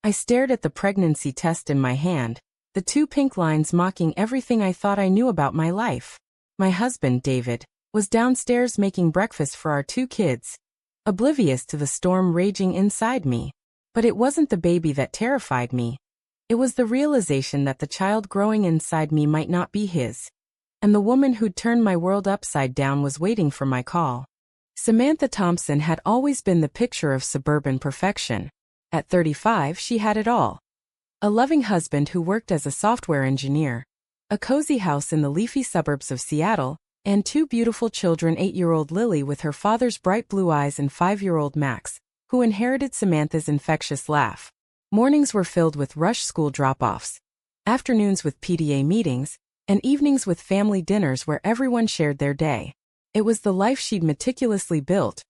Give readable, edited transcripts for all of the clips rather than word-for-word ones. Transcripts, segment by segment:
I stared at the pregnancy test in my hand, the two pink lines mocking everything I thought I knew about my life. My husband, David, was downstairs making breakfast for our two kids, oblivious to the storm raging inside me. But it wasn't the baby that terrified me. It was the realization that the child growing inside me might not be his. And the woman who'd turned my world upside down was waiting for my call. Samantha Thompson had always been the picture of suburban perfection. At 35, she had it all. A loving husband who worked as a software engineer, a cozy house in the leafy suburbs of Seattle, and two beautiful children, 8-year-old Lily with her father's bright blue eyes and 5-year-old Max, who inherited Samantha's infectious laugh. Mornings were filled with rush school drop-offs, afternoons with PTA meetings, and evenings with family dinners where everyone shared their day. It was the life she'd meticulously built,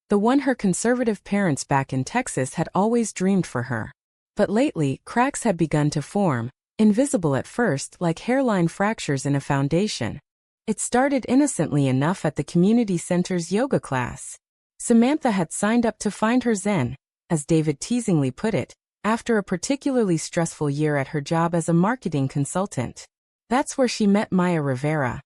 the one her conservative parents back in Texas had always dreamed for her. But lately, cracks had begun to form, invisible at first like hairline fractures in a foundation. It started innocently enough at the community center's yoga class. Samantha had signed up to find her zen, as David teasingly put it, after a particularly stressful year at her job as a marketing consultant. That's where she met Maya Rivera,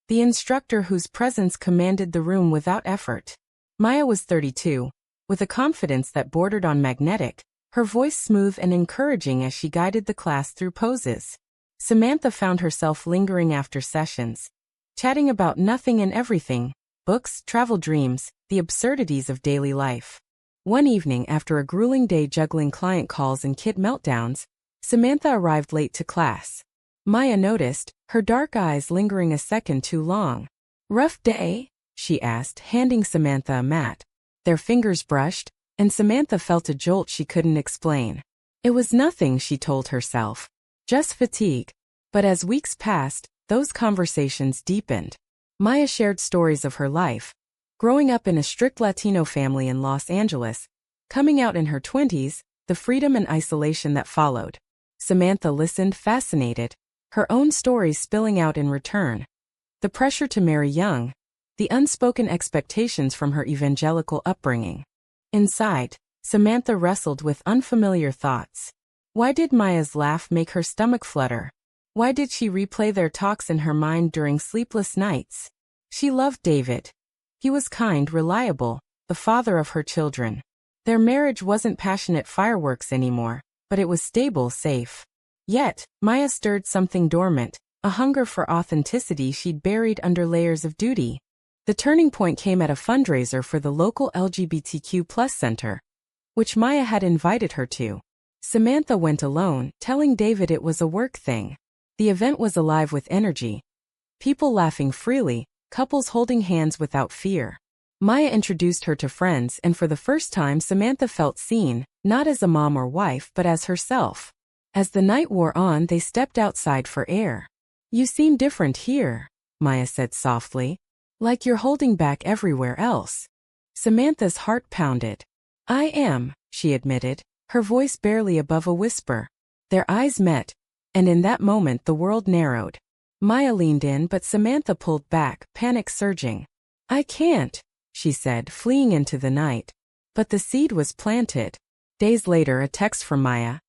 the instructor whose presence commanded the room without effort. Maya was 32, with a confidence that bordered on magnetic, her voice smooth and encouraging as she guided the class through poses. Samantha found herself lingering after sessions, chatting about nothing and everything, books, travel dreams, the absurdities of daily life. One evening, after a grueling day juggling client calls and kid meltdowns, Samantha arrived late to class. Maya noticed, her dark eyes lingering a second too long. "Rough day?" she asked, handing Samantha a mat. Their fingers brushed, and Samantha felt a jolt she couldn't explain. It was nothing, she told herself. Just fatigue. But as weeks passed, those conversations deepened. Maya shared stories of her life, growing up in a strict Latino family in Los Angeles, coming out in her 20s, the freedom and isolation that followed. Samantha listened, fascinated, her own stories spilling out in return. The pressure to marry young, the unspoken expectations from her evangelical upbringing. Inside, Samantha wrestled with unfamiliar thoughts. Why did Maya's laugh make her stomach flutter? Why did she replay their talks in her mind during sleepless nights? She loved David. He was kind, reliable, the father of her children. Their marriage wasn't passionate fireworks anymore, but it was stable, safe. Yet, Maya stirred something dormant, a hunger for authenticity she'd buried under layers of duty. The turning point came at a fundraiser for the local LGBTQ+ center, which Maya had invited her to. Samantha went alone, telling David it was a work thing. The event was alive with energy. People laughing freely, couples holding hands without fear. Maya introduced her to friends, and for the first time Samantha felt seen, not as a mom or wife but as herself. As the night wore on, they stepped outside for air. "You seem different here," Maya said softly. "Like you're holding back everywhere else." Samantha's heart pounded. "I am," she admitted, her voice barely above a whisper. Their eyes met, and in that moment the world narrowed. Maya leaned in, but Samantha pulled back, panic surging. "I can't," she said, fleeing into the night. But the seed was planted. Days later, a text from Maya.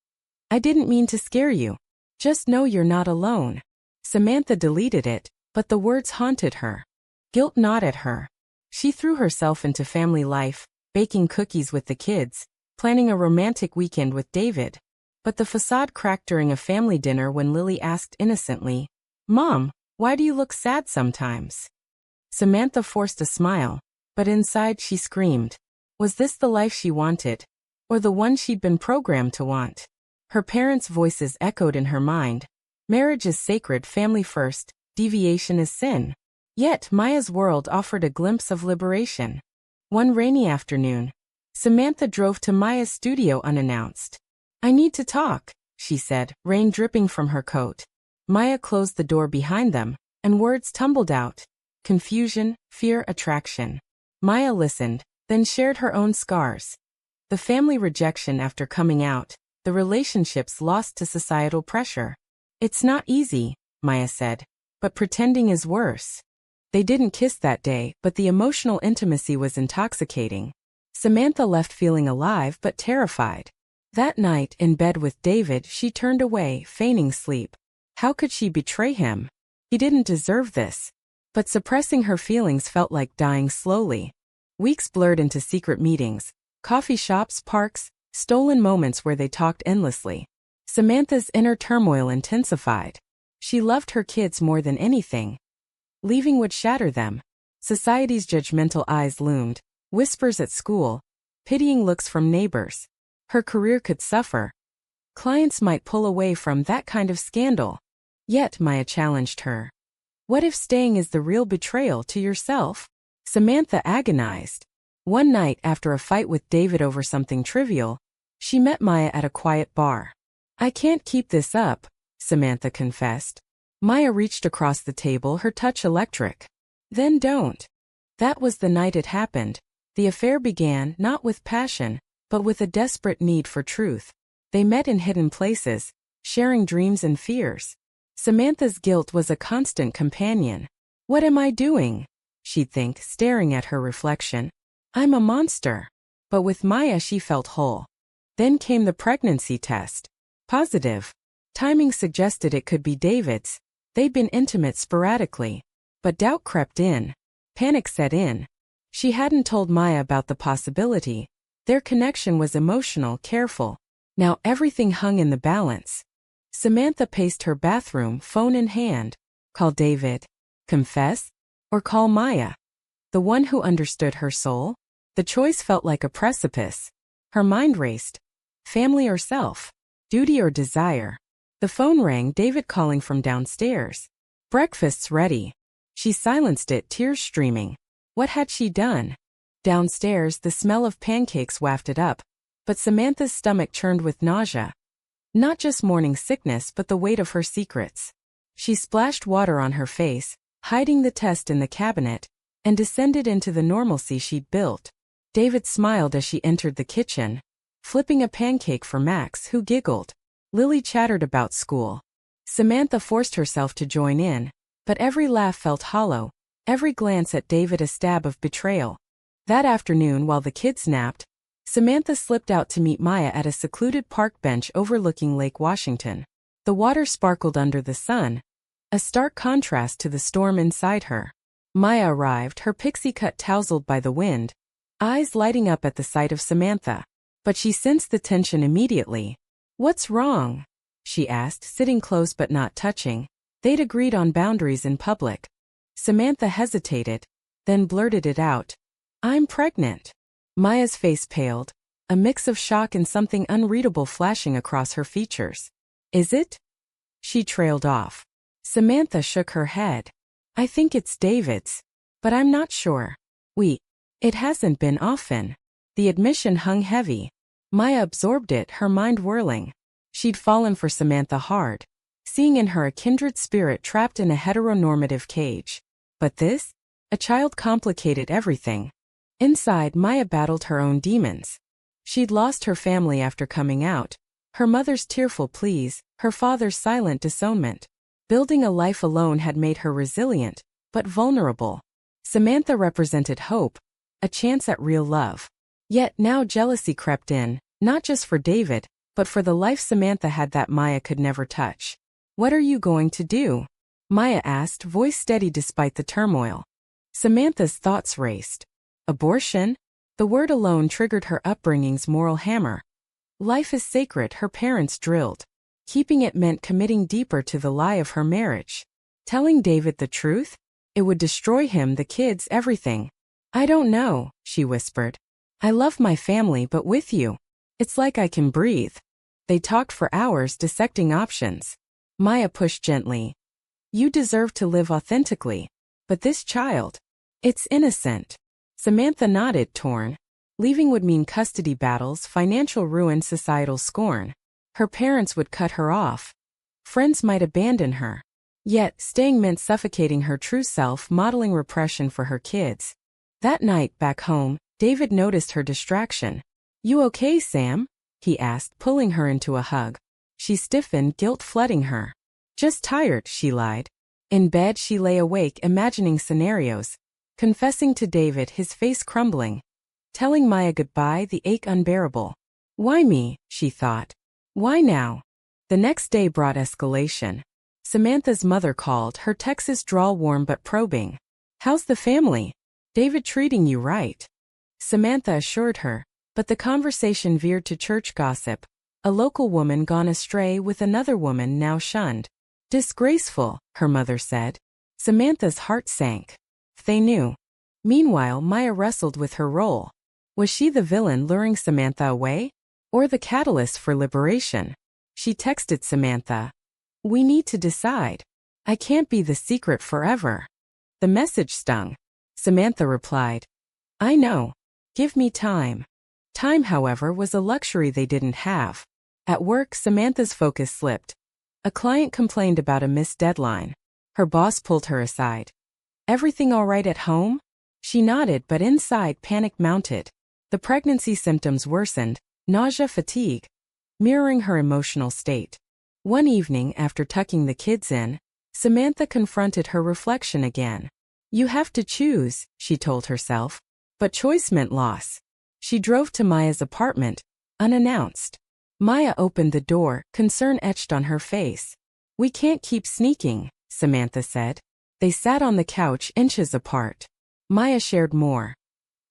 "I didn't mean to scare you. Just know you're not alone." Samantha deleted it, but the words haunted her. Guilt gnawed at her. She threw herself into family life, baking cookies with the kids, planning a romantic weekend with David. But the facade cracked during a family dinner when Lily asked innocently, "Mom, why do you look sad sometimes?" Samantha forced a smile, but inside she screamed. Was this the life she wanted? Or the one she'd been programmed to want? Her parents' voices echoed in her mind. Marriage is sacred, family first, deviation is sin. Yet Maya's world offered a glimpse of liberation. One rainy afternoon, Samantha drove to Maya's studio unannounced. "I need to talk," she said, rain dripping from her coat. Maya closed the door behind them, and words tumbled out. Confusion, fear, attraction. Maya listened, then shared her own scars. The family rejection after coming out, the relationships lost to societal pressure. "It's not easy," Maya said, "but pretending is worse." They didn't kiss that day, but the emotional intimacy was intoxicating. Samantha left feeling alive but terrified. That night, in bed with David, she turned away, feigning sleep. How could she betray him? He didn't deserve this. But suppressing her feelings felt like dying slowly. Weeks blurred into secret meetings, coffee shops, parks, stolen moments where they talked endlessly. Samantha's inner turmoil intensified. She loved her kids more than anything. Leaving would shatter them. Society's judgmental eyes loomed, whispers at school, pitying looks from neighbors. Her career could suffer. Clients might pull away from that kind of scandal. Yet Maya challenged her. What if staying is the real betrayal to yourself? Samantha agonized. One night, after a fight with David over something trivial, she met Maya at a quiet bar. I can't keep this up, Samantha confessed. Maya reached across the table, her touch electric. Then don't. That was the night it happened. The affair began not with passion, but with a desperate need for truth. They met in hidden places, sharing dreams and fears. Samantha's guilt was a constant companion. What am I doing? She'd think, staring at her reflection. I'm a monster. But with Maya she felt whole. Then came the pregnancy test. Positive. Timing suggested it could be David's. They'd been intimate sporadically. But doubt crept in. Panic set in. She hadn't told Maya about the possibility. Their connection was emotional, careful. Now everything hung in the balance. Samantha paced her bathroom, phone in hand. Call David? Confess? Or call Maya? The one who understood her soul? The choice felt like a precipice. Her mind raced. Family or self? Duty or desire? The phone rang, David calling from downstairs. Breakfast's ready. She silenced it, tears streaming. What had she done? Downstairs, the smell of pancakes wafted up, but Samantha's stomach churned with nausea. Not just morning sickness, but the weight of her secrets. She splashed water on her face, hiding the test in the cabinet, and descended into the normalcy she'd built. David smiled as she entered the kitchen, flipping a pancake for Max, who giggled. Lily chattered about school. Samantha forced herself to join in, but every laugh felt hollow, every glance at David a stab of betrayal. That afternoon, while the kids napped, Samantha slipped out to meet Maya at a secluded park bench overlooking Lake Washington. The water sparkled under the sun, a stark contrast to the storm inside her. Maya arrived, her pixie cut tousled by the wind, eyes lighting up at the sight of Samantha. But she sensed the tension immediately. What's wrong? She asked, sitting close but not touching. They'd agreed on boundaries in public. Samantha hesitated, then blurted it out. I'm pregnant. Maya's face paled, a mix of shock and something unreadable flashing across her features. Is it? She trailed off. Samantha shook her head. I think it's David's, but I'm not sure. It hasn't been often. The admission hung heavy. Maya absorbed it, her mind whirling. She'd fallen for Samantha hard, seeing in her a kindred spirit trapped in a heteronormative cage. But this? A child complicated everything. Inside, Maya battled her own demons. She'd lost her family after coming out, her mother's tearful pleas, her father's silent disownment. Building a life alone had made her resilient, but vulnerable. Samantha represented hope, a chance at real love. Yet now jealousy crept in, not just for David, but for the life Samantha had that Maya could never touch. What are you going to do? Maya asked, voice steady despite the turmoil. Samantha's thoughts raced. Abortion? The word alone triggered her upbringing's moral hammer. Life is sacred, her parents drilled. Keeping it meant committing deeper to the lie of her marriage. Telling David the truth? It would destroy him, the kids, everything. I don't know, she whispered. I love my family, but with you, it's like I can breathe. They talked for hours, dissecting options. Maya pushed gently. You deserve to live authentically. But this child, it's innocent. Samantha nodded, torn. Leaving would mean custody battles, financial ruin, societal scorn. Her parents would cut her off. Friends might abandon her. Yet, staying meant suffocating her true self, modeling repression for her kids. That night, back home, David noticed her distraction. You okay, Sam? He asked, pulling her into a hug. She stiffened, guilt flooding her. Just tired, she lied. In bed, she lay awake, imagining scenarios. Confessing to David, his face crumbling. Telling Maya goodbye, the ache unbearable. Why me, she thought. Why now? The next day brought escalation. Samantha's mother called, her Texas drawl warm but probing. How's the family? David treating you right? Samantha assured her, but the conversation veered to church gossip. A local woman gone astray with another woman now shunned. Disgraceful, her mother said. Samantha's heart sank. They knew. Meanwhile, Maya wrestled with her role. Was she the villain luring Samantha away? Or the catalyst for liberation? She texted Samantha. We need to decide. I can't be the secret forever. The message stung. Samantha replied. I know. Give me time. Time, however, was a luxury they didn't have. At work, Samantha's focus slipped. A client complained about a missed deadline. Her boss pulled her aside. Everything all right at home? She nodded, but inside panic mounted. The pregnancy symptoms worsened, nausea, fatigue, mirroring her emotional state. One evening, after tucking the kids in, Samantha confronted her reflection again. You have to choose, she told herself. But choice meant loss. She drove to Maya's apartment, unannounced. Maya opened the door, concern etched on her face. We can't keep sneaking, Samantha said. They sat on the couch inches apart. Maya shared more.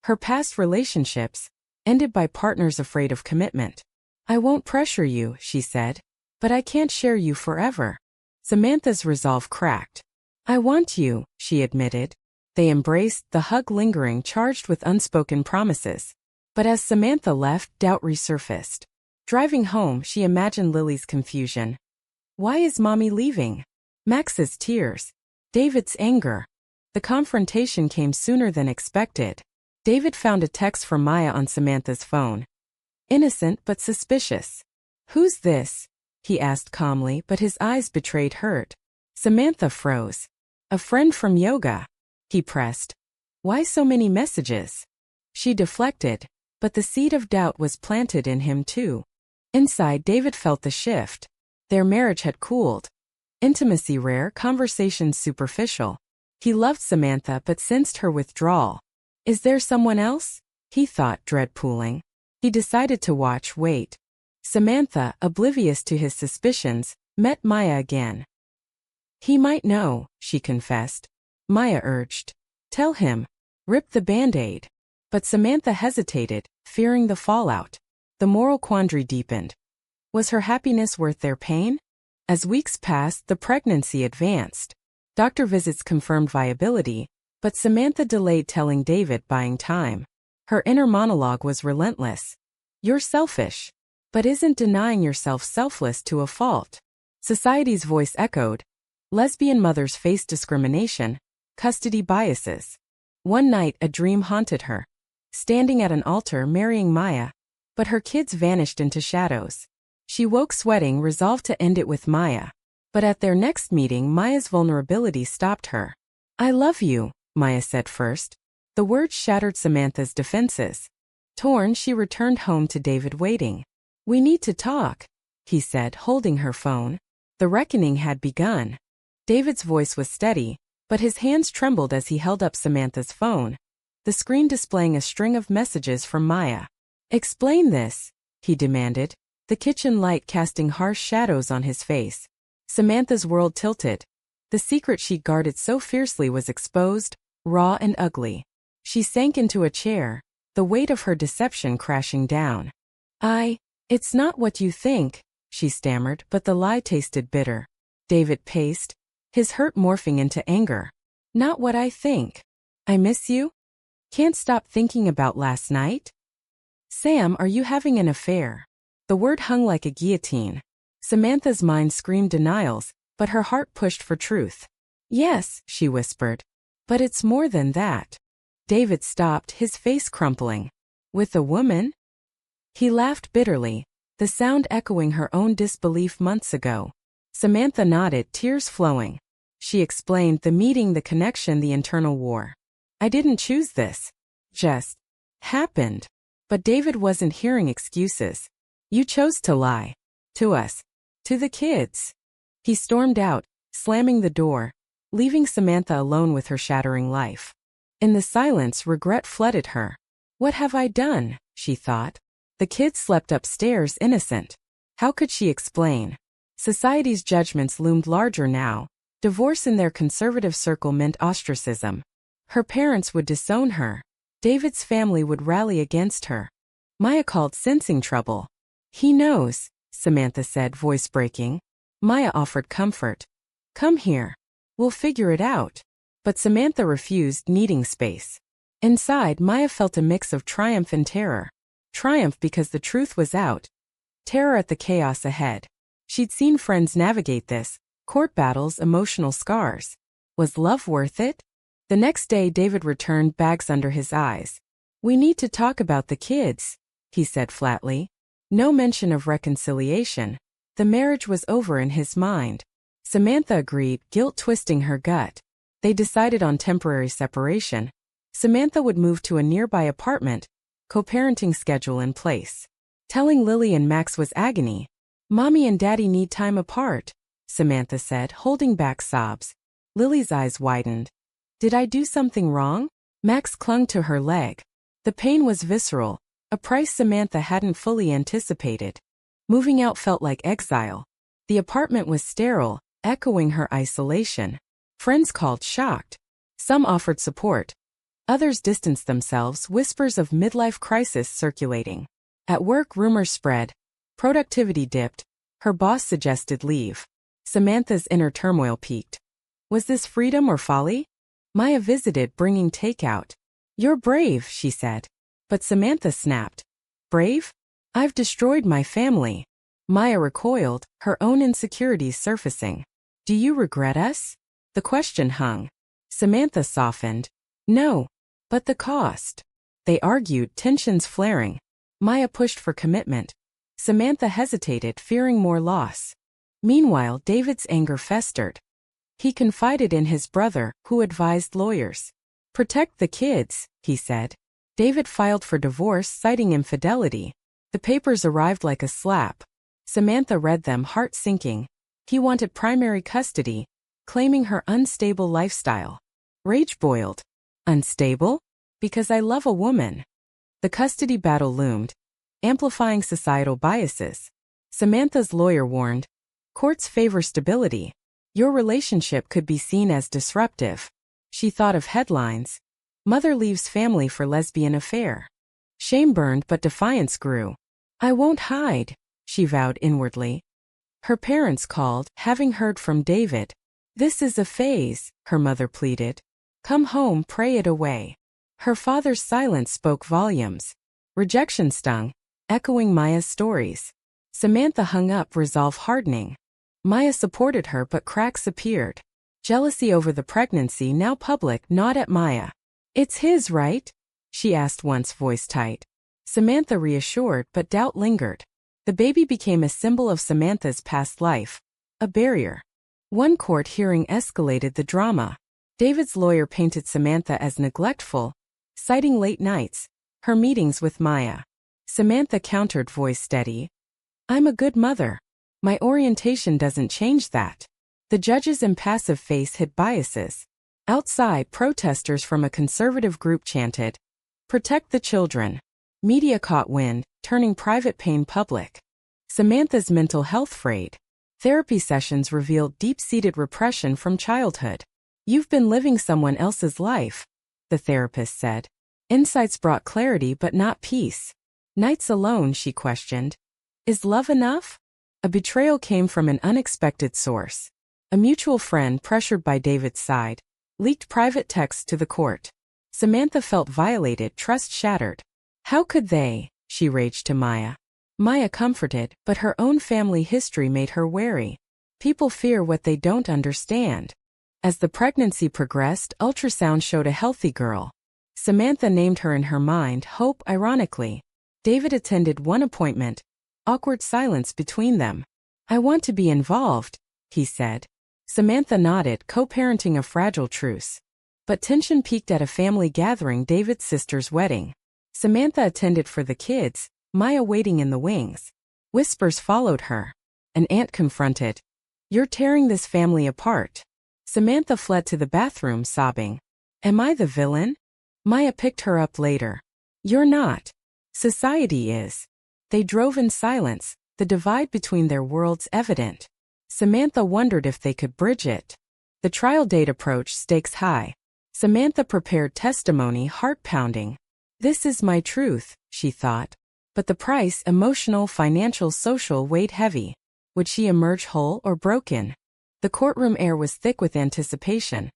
Her past relationships, ended by partners afraid of commitment. I won't pressure you, she said. But I can't share you forever. Samantha's resolve cracked. I want you, she admitted. They embraced, the hug lingering, charged with unspoken promises. But as Samantha left, doubt resurfaced. Driving home, she imagined Lily's confusion. Why is Mommy leaving? Max's tears. David's anger. The confrontation came sooner than expected. David found a text from Maya on Samantha's phone. Innocent but suspicious. Who's this? He asked calmly, but his eyes betrayed hurt. Samantha froze. A friend from yoga. He pressed. Why so many messages? She deflected, but the seed of doubt was planted in him too. Inside, David felt the shift. Their marriage had cooled. Intimacy rare, conversations superficial. He loved Samantha but sensed her withdrawal. Is there someone else? He thought, dread pooling. He decided to wait. Samantha, oblivious to his suspicions, met Maya again. He might know, she confessed. Maya urged. Tell him. Rip the Band-Aid. But Samantha hesitated, fearing the fallout. The moral quandary deepened. Was her happiness worth their pain? As weeks passed, the pregnancy advanced. Doctor visits confirmed viability, but Samantha delayed telling David, buying time. Her inner monologue was relentless. You're selfish. But isn't denying yourself selfless to a fault? Society's voice echoed. Lesbian mothers face discrimination, custody biases. One night, a dream haunted her. Standing at an altar marrying Maya, but her kids vanished into shadows. She woke sweating, resolved to end it with Maya. But at their next meeting, Maya's vulnerability stopped her. I love you, Maya said first. The words shattered Samantha's defenses. Torn, she returned home to David waiting. We need to talk, he said, holding her phone. The reckoning had begun. David's voice was steady, but his hands trembled as he held up Samantha's phone, the screen displaying a string of messages from Maya. Explain this, he demanded, the kitchen light casting harsh shadows on his face. Samantha's world tilted. The secret she guarded so fiercely was exposed, raw and ugly. She sank into a chair, the weight of her deception crashing down. It's not what you think, she stammered, but the lie tasted bitter. David paced, his hurt morphing into anger. Not what I think. I miss you? Can't stop thinking about last night? Sam, are you having an affair? The word hung like a guillotine. Samantha's mind screamed denials, but her heart pushed for truth. Yes, she whispered. But it's more than that. David stopped, his face crumpling. With a woman? He laughed bitterly, the sound echoing her own disbelief months ago. Samantha nodded, tears flowing. She explained, the meeting, the connection, the internal war. I didn't choose this. Just happened. But David wasn't hearing excuses. You chose to lie. To us. To the kids. He stormed out, slamming the door, leaving Samantha alone with her shattering life. In the silence, regret flooded her. What have I done? She thought. The kids slept upstairs innocent. How could she explain? Society's judgments loomed larger now. Divorce in their conservative circle meant ostracism. Her parents would disown her. David's family would rally against her. Maya called sensing trouble. He knows, Samantha said, voice breaking. Maya offered comfort. Come here. We'll figure it out. But Samantha refused, needing space. Inside, Maya felt a mix of triumph and terror. Triumph because the truth was out. Terror at the chaos ahead. She'd seen friends navigate this. Court battles, emotional scars. Was love worth it? The next day David returned, bags under his eyes. We need to talk about the kids, he said flatly. No mention of reconciliation. The marriage was over in his mind. Samantha agreed, guilt twisting her gut. They decided on temporary separation. Samantha would move to a nearby apartment, co-parenting schedule in place. Telling Lily and Max was agony. Mommy and Daddy need time apart, Samantha said, holding back sobs. Lily's eyes widened. Did I do something wrong? Max clung to her leg. The pain was visceral, a price Samantha hadn't fully anticipated. Moving out felt like exile. The apartment was sterile, echoing her isolation. Friends called, shocked. Some offered support. Others distanced themselves, whispers of midlife crisis circulating. At work, rumors spread. Productivity dipped. Her boss suggested leave. Samantha's inner turmoil peaked. Was this freedom or folly? Maya visited, bringing takeout. You're brave, she said. But Samantha snapped. Brave? I've destroyed my family. Maya recoiled, her own insecurities surfacing. Do you regret us? The question hung. Samantha softened. No. But the cost. They argued, tensions flaring. Maya pushed for commitment. Samantha hesitated, fearing more loss. Meanwhile, David's anger festered. He confided in his brother, who advised lawyers. Protect the kids, he said. David filed for divorce, citing infidelity. The papers arrived like a slap. Samantha read them, heart sinking. He wanted primary custody, claiming her unstable lifestyle. Rage boiled. Unstable? Because I love a woman. The custody battle loomed, amplifying societal biases. Samantha's lawyer warned. Courts favor stability. Your relationship could be seen as disruptive. She thought of headlines. Mother leaves family for lesbian affair. Shame burned, but defiance grew. I won't hide, she vowed inwardly. Her parents called, having heard from David. This is a phase, her mother pleaded. Come home, pray it away. Her father's silence spoke volumes. Rejection stung, echoing Maya's stories. Samantha hung up, resolve hardening. Maya supported her, but cracks appeared. Jealousy over the pregnancy, now public, gnawed at Maya. It's his, right? She asked once, voice tight. Samantha reassured, but doubt lingered. The baby became a symbol of Samantha's past life. A barrier. One court hearing escalated the drama. David's lawyer painted Samantha as neglectful, citing late nights, her meetings with Maya. Samantha countered, voice steady. I'm a good mother. My orientation doesn't change that. The judge's impassive face hid biases. Outside, protesters from a conservative group chanted, Protect the children. Media caught wind, turning private pain public. Samantha's mental health frayed. Therapy sessions revealed deep-seated repression from childhood. You've been living someone else's life, the therapist said. Insights brought clarity but not peace. Nights alone, she questioned. Is love enough? A betrayal came from an unexpected source. A mutual friend, pressured by David's side, leaked private texts to the court. Samantha felt violated, trust shattered. How could they? She raged to Maya. Maya comforted, but her own family history made her wary. People fear what they don't understand. As the pregnancy progressed, ultrasound showed a healthy girl. Samantha named her in her mind Hope, ironically. David attended one appointment. Awkward silence between them. I want to be involved, he said. Samantha nodded, co-parenting a fragile truce. But tension peaked at a family gathering, David's sister's wedding. Samantha attended for the kids, Maya waiting in the wings. Whispers followed her. An aunt confronted. You're tearing this family apart. Samantha fled to the bathroom, sobbing. Am I the villain? Maya picked her up later. You're not. Society is. They drove in silence, the divide between their worlds evident. Samantha wondered if they could bridge it. The trial date approached, stakes high. Samantha prepared testimony, heart-pounding. This is my truth, she thought. But the price, emotional, financial, social, weighed heavy. Would she emerge whole or broken? The courtroom air was thick with anticipation.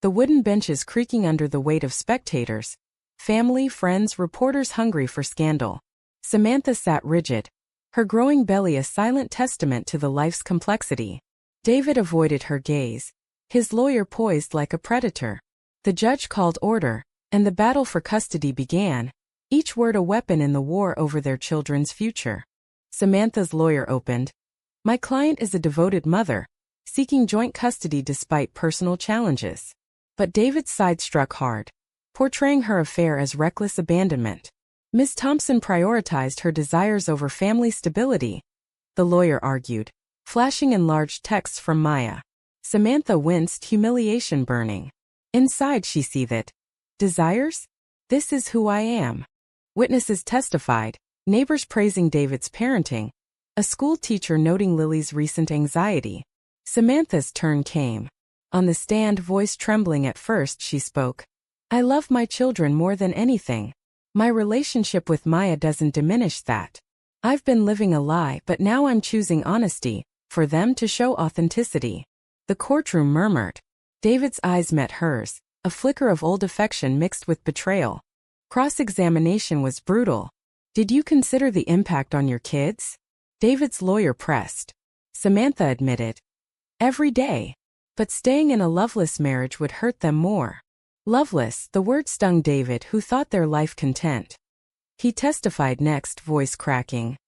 The wooden benches creaking under the weight of spectators. Family, friends, reporters hungry for scandal. Samantha sat rigid, her growing belly a silent testament to the life's complexity. David avoided her gaze, his lawyer poised like a predator. The judge called order, and the battle for custody began, each word a weapon in the war over their children's future. Samantha's lawyer opened. My client is a devoted mother, seeking joint custody despite personal challenges. But David's side struck hard, portraying her affair as reckless abandonment. Ms. Thompson prioritized her desires over family stability, the lawyer argued, flashing enlarged texts from Maya. Samantha winced, humiliation burning. Inside she seethed. Desires? This is who I am. Witnesses testified, neighbors praising David's parenting, a school teacher noting Lily's recent anxiety. Samantha's turn came. On the stand, voice trembling at first, she spoke. I love my children more than anything. My relationship with Maya doesn't diminish that. I've been living a lie, but now I'm choosing honesty, for them to show authenticity. The courtroom murmured. David's eyes met hers, a flicker of old affection mixed with betrayal. Cross-examination was brutal. Did you consider the impact on your kids? David's lawyer pressed. Samantha admitted. Every day. But staying in a loveless marriage would hurt them more. Loveless, the word stung David, who thought their life content. He testified next, voice cracking.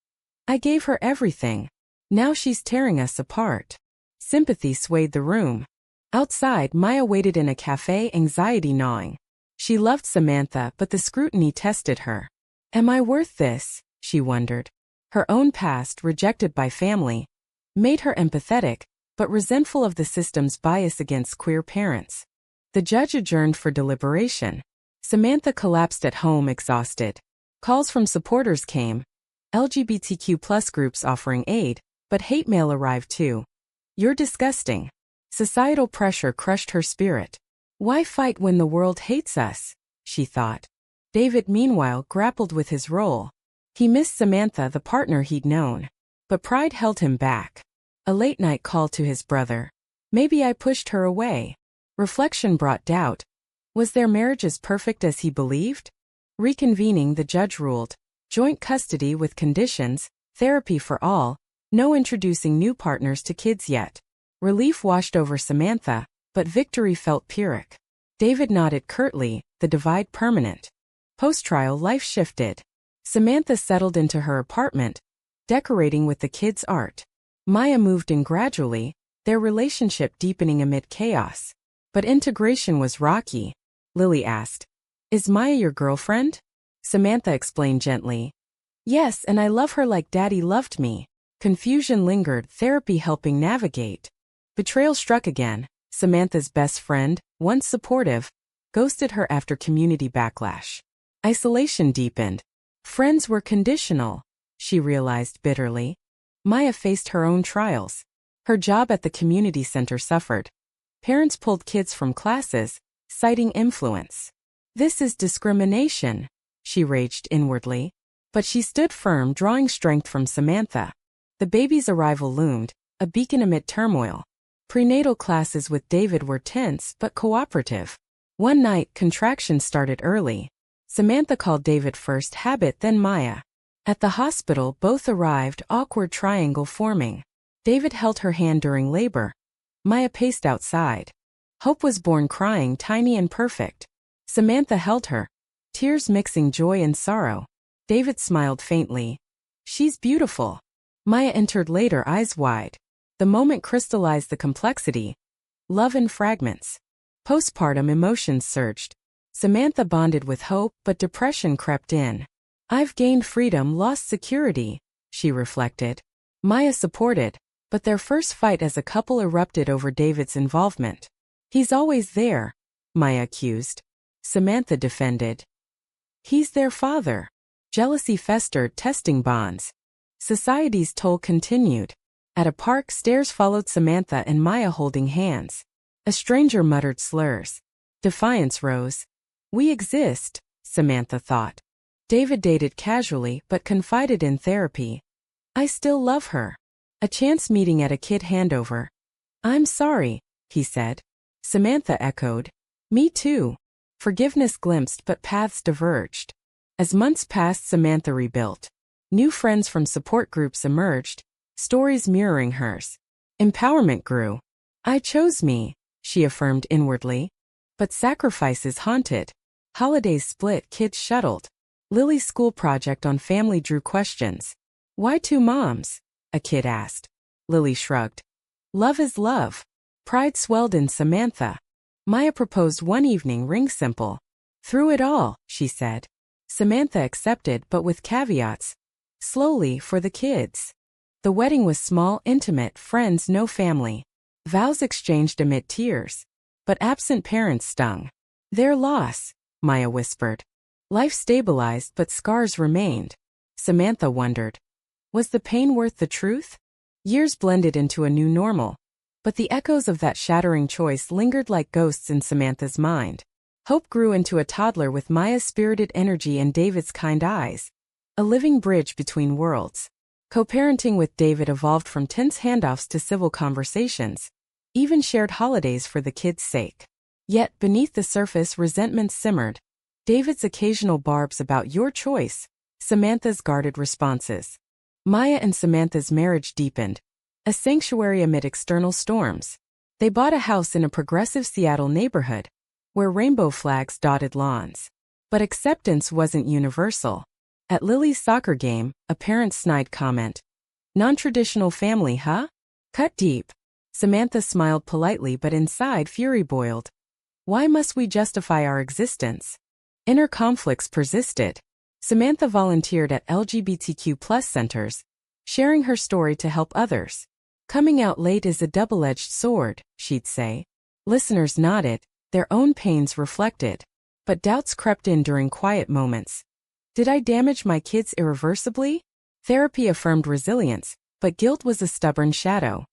I gave her everything. Now she's tearing us apart. Sympathy swayed the room. Outside, Maya waited in a cafe, anxiety gnawing. She loved Samantha, but the scrutiny tested her. Am I worth this? She wondered. Her own past, rejected by family, made her empathetic, but resentful of the system's bias against queer parents. The judge adjourned for deliberation. Samantha collapsed at home, exhausted. Calls from supporters came. LGBTQ+ groups offering aid, but hate mail arrived too. You're disgusting. Societal pressure crushed her spirit. Why fight when the world hates us? She thought. David, meanwhile, grappled with his role. He missed Samantha, the partner he'd known. But pride held him back. A late-night call to his brother. Maybe I pushed her away. Reflection brought doubt. Was their marriage as perfect as he believed? Reconvening, the judge ruled. Joint custody with conditions, therapy for all, no introducing new partners to kids yet. Relief washed over Samantha, but victory felt Pyrrhic. David nodded curtly, the divide permanent. Post-trial, life shifted. Samantha settled into her apartment, decorating with the kids' art. Maya moved in gradually, their relationship deepening amid chaos. But integration was rocky. Lily asked, Is Maya your girlfriend? Samantha explained gently. Yes, and I love her like Daddy loved me. Confusion lingered, therapy helping navigate. Betrayal struck again. Samantha's best friend, once supportive, ghosted her after community backlash. Isolation deepened. Friends were conditional, she realized bitterly. Maya faced her own trials. Her job at the community center suffered. Parents pulled kids from classes, citing influence. This is discrimination, she raged inwardly. But she stood firm, drawing strength from Samantha. The baby's arrival loomed, a beacon amid turmoil. Prenatal classes with David were tense but cooperative. One night, contractions started early. Samantha called David first, habit then Maya. At the hospital, both arrived, awkward triangle forming. David held her hand during labor. Maya paced outside. Hope was born crying, tiny and perfect. Samantha held her, tears mixing joy and sorrow. David smiled faintly. She's beautiful. Maya entered later, eyes wide. The moment crystallized the complexity. Love in fragments. Postpartum emotions surged. Samantha bonded with hope, but depression crept in. I've gained freedom, lost security, she reflected. Maya supported, but their first fight as a couple erupted over David's involvement. He's always there, Maya accused. Samantha defended. He's their father. Jealousy festered, testing bonds. Society's toll continued. At a park, stares followed Samantha and Maya holding hands. A stranger muttered slurs. Defiance rose. We exist, Samantha thought. David dated casually but confided in therapy. I still love her. A chance meeting at a kid handover. I'm sorry, he said. Samantha echoed. Me too. Forgiveness glimpsed but paths diverged. As months passed, Samantha rebuilt. New friends from support groups emerged, stories mirroring hers. Empowerment grew. I chose me, she affirmed inwardly. But sacrifices haunted. Holidays split, kids shuttled. Lily's school project on family drew questions. Why two moms? A kid asked. Lily shrugged. Love is love. Pride swelled in Samantha. Maya proposed one evening, ring simple. Through it all, she said. Samantha accepted, but with caveats. Slowly, for the kids. The wedding was small, intimate, friends, no family. Vows exchanged amid tears. But absent parents stung. Their loss, Maya whispered. Life stabilized, but scars remained. Samantha wondered. Was the pain worth the truth? Years blended into a new normal. But the echoes of that shattering choice lingered like ghosts in Samantha's mind. Hope grew into a toddler with Maya's spirited energy and David's kind eyes. A living bridge between worlds. Co-parenting with David evolved from tense handoffs to civil conversations. Even shared holidays for the kids' sake. Yet, beneath the surface, resentment simmered. David's occasional barbs about your choice. Samantha's guarded responses. Maya and Samantha's marriage deepened. A sanctuary amid external storms. They bought a house in a progressive Seattle neighborhood, where rainbow flags dotted lawns. But acceptance wasn't universal. At Lily's soccer game, a parent snide comment. Non-traditional family, huh? Cut deep. Samantha smiled politely, but inside fury boiled. Why must we justify our existence? Inner conflicts persisted. Samantha volunteered at LGBTQ+ centers, sharing her story to help others. Coming out late is a double-edged sword, she'd say. Listeners nodded, their own pains reflected. But doubts crept in during quiet moments. Did I damage my kids irreversibly? Therapy affirmed resilience, but guilt was a stubborn shadow.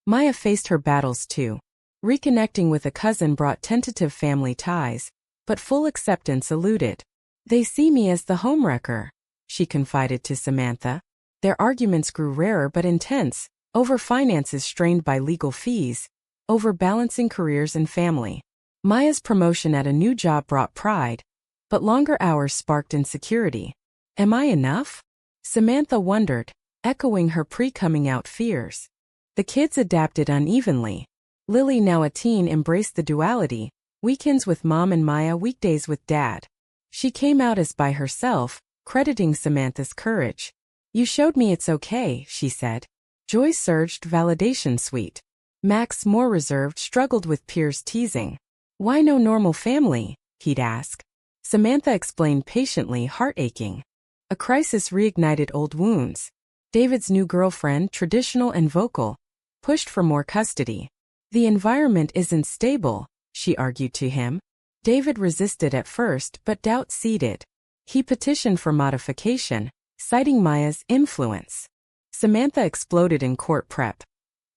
Maya faced her battles too. Reconnecting with a cousin brought tentative family ties, but full acceptance eluded. They see me as the homewrecker, she confided to Samantha. Their arguments grew rarer but intense, over finances strained by legal fees, over balancing careers and family. Maya's promotion at a new job brought pride, but longer hours sparked insecurity. Am I enough? Samantha wondered, echoing her pre-coming-out fears. The kids adapted unevenly. Lily, now a teen, embraced the duality, weekends with mom and Maya, weekdays with dad. She came out as by herself, crediting Samantha's courage. You showed me it's okay, she said. Joy surged, validation sweet. Max, more reserved, struggled with peers teasing. Why no normal family? He'd ask. Samantha explained patiently, heart aching. A crisis reignited old wounds. David's new girlfriend, traditional and vocal, pushed for more custody. The environment isn't stable, she argued to him. David resisted at first, but doubt seeded. He petitioned for modification, citing Maya's influence. Samantha exploded in court prep.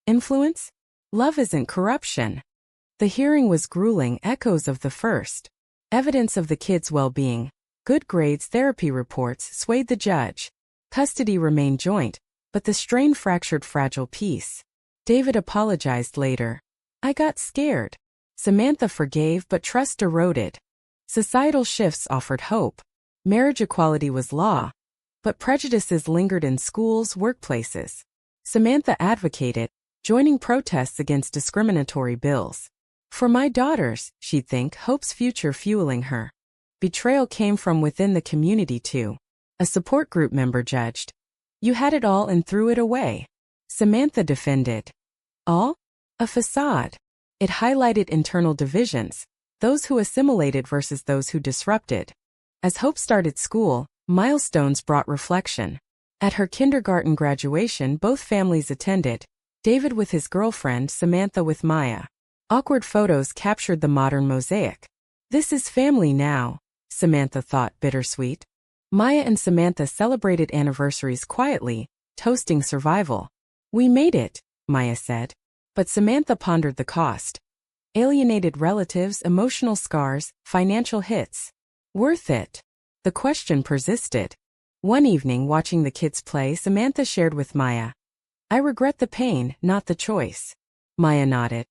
Influence? Love isn't corruption. The hearing was grueling, echoes of the first. Evidence of the kids' well-being, good grades, therapy reports swayed the judge. Custody remained joint, but the strain fractured fragile peace. David apologized later. I got scared. Samantha forgave, but trust eroded. Societal shifts offered hope. Marriage equality was law, but prejudices lingered in schools, workplaces. Samantha advocated, joining protests against discriminatory bills. For my daughters, she'd think, hope's future fueling her. Betrayal came from within the community too. A support group member judged. You had it all and threw it away. Samantha defended. All? A facade. It highlighted internal divisions, those who assimilated versus those who disrupted. As Hope started school, milestones brought reflection. At her kindergarten graduation, both families attended, David with his girlfriend, Samantha with Maya. Awkward photos captured the modern mosaic. This is family now, Samantha thought, bittersweet. Maya and Samantha celebrated anniversaries quietly, Toasting survival. We made it, Maya said. But Samantha pondered the cost. Alienated relatives, emotional scars, financial hits. Worth it? The question persisted. One evening, watching the kids play, Samantha shared with Maya. I regret the pain, not the choice. Maya nodded.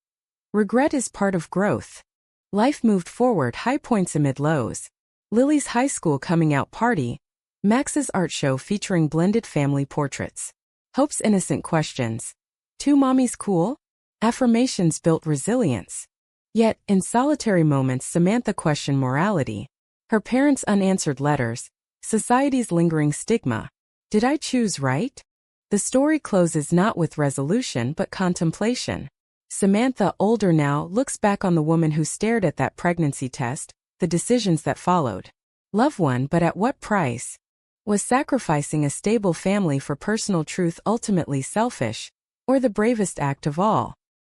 Regret is part of growth. Life moved forward, high points amid lows. Lily's high school coming out party. Max's art show featuring blended family portraits. Hope's innocent questions. Two mommies cool? Affirmations built resilience. Yet, in solitary moments, Samantha questioned morality. Her parents' unanswered letters. Society's lingering stigma. Did I choose right? The story closes not with resolution but contemplation. Samantha, older now, looks back on the woman who stared at that pregnancy test, the decisions that followed. Love won, but at what price? Was sacrificing a stable family for personal truth ultimately selfish, or the bravest act of all?